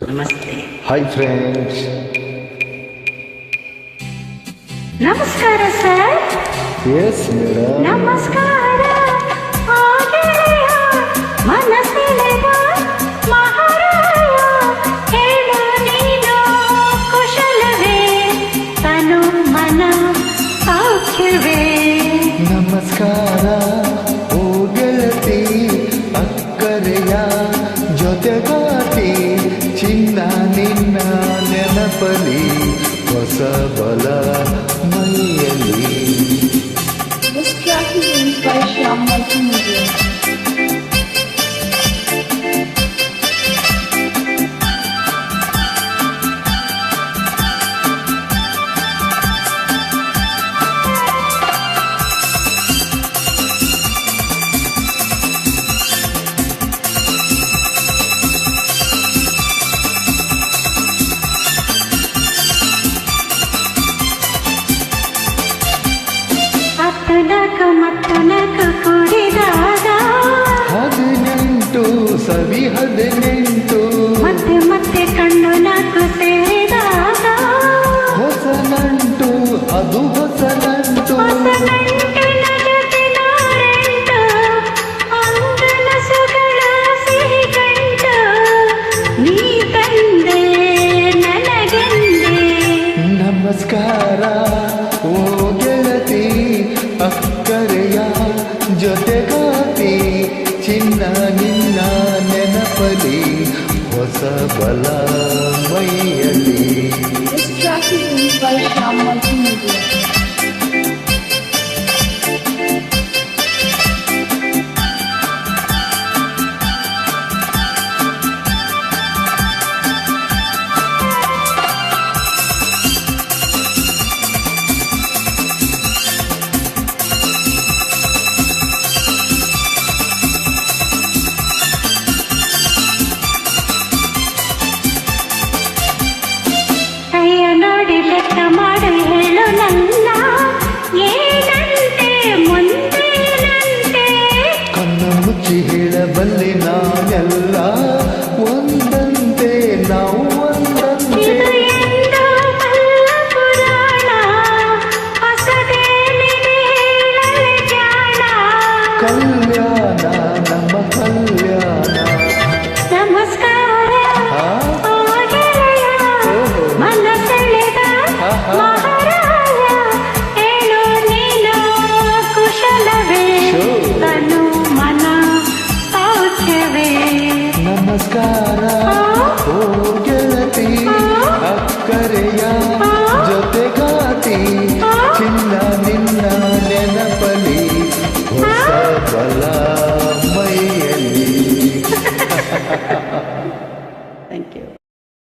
ನಮಸ್ತೆ. Hi friends. ನಮಸ್ಕಾರ sir. Yes madam. ನಮಸ್ಕಾರ. ಮನಸ್ಸಿನ ಮಹಾರಾಯ ಹೇಳು ನೀನು ಕುಶಲವೇ ತನು ಮನ ಸೌಖ್ಯವೇ. ನಮಸ್ಕಾರ ಓ ಗೆಳತಿ, ಅಕ್ಕರೆಯ ಜೊತೆಗಾತಿ, ಚಿನ್ನ ನಿನ್ನ ನೆನಪಲಿ ಹೊಸ ಬಲ ಮೈಯಲ್ಲಿ. This track is made by Shyam Multimedia. ಮತ್ತನಕ ಕುಡಿದಾಗ 18 ಸವಿ 18 ಮತ್ತೆ ಮತ್ತೆ ಕಣ್ಣು ನಾಲ್ಕು ಸೇರಿದಾಗ ಹೊಸ ನಂಟು, ಅದು ಹೊಸ ನಂಟು. ನಮಸ್ಕಾರ ಓ ಗೆಳತಿ, ಅಕ್ಕರೆಯ ಜೊತೆಗಾತಿ, ಚಿನ್ನ ನಿನ್ನ ನೆನಪಲಿ ಹೊಸ ಬಲ ಮೈಯಲ್ಲಿ. This track is made by Shyam Multimedia. ನೋಡಿ ಲೆಕ್ಕ ಮಾಡು ಹೇಳು ನನ್ನ ಏನಂತೆ ಮುಂದೇನಂತೆ. ಕಣ್ಣ ಮುಚ್ಚಿ ಹೇಳಬಲ್ಲೆ ನಾನೆಲ್ಲ, ಒಂದಂತೆ ನಾವು ಒಂದಂತೆ. ಇದು ಎಂದು ಬಲ್ಲ ಪುರಾಣ, ಹೊಸದೇನಿದೆ ಹೇಳಲೆ ಜಾಣ. ಕಲ್ಯಾಣ ನಮ್ಮ ಕಲ್ಯಾಣ. ನಮಸ್ಕಾರ ಆ? ಓ ಗೆಳೆಯ, ಓಹೋ. ಮನಸೆಳೆದ ಆಹಾ. ಮಹಾರಾಯ ಹೇಳು ನೀನು ಕುಶಲವೇ ಶೋ. ತನು ಮನ ಸೌಖ್ಯವೇ. ನಮಸ್ಕಾರ ಓ ಗೆಳತಿ, ಅಕ್ಕರೆಯ ಜೊತೆಗಾತಿ, ಚಿನ್ನ ನಿನ್ನ ನೆನಪಲಿ ಹೊಸ ಬಲ ಮೈಯಲ್ಲಿ. Thank you.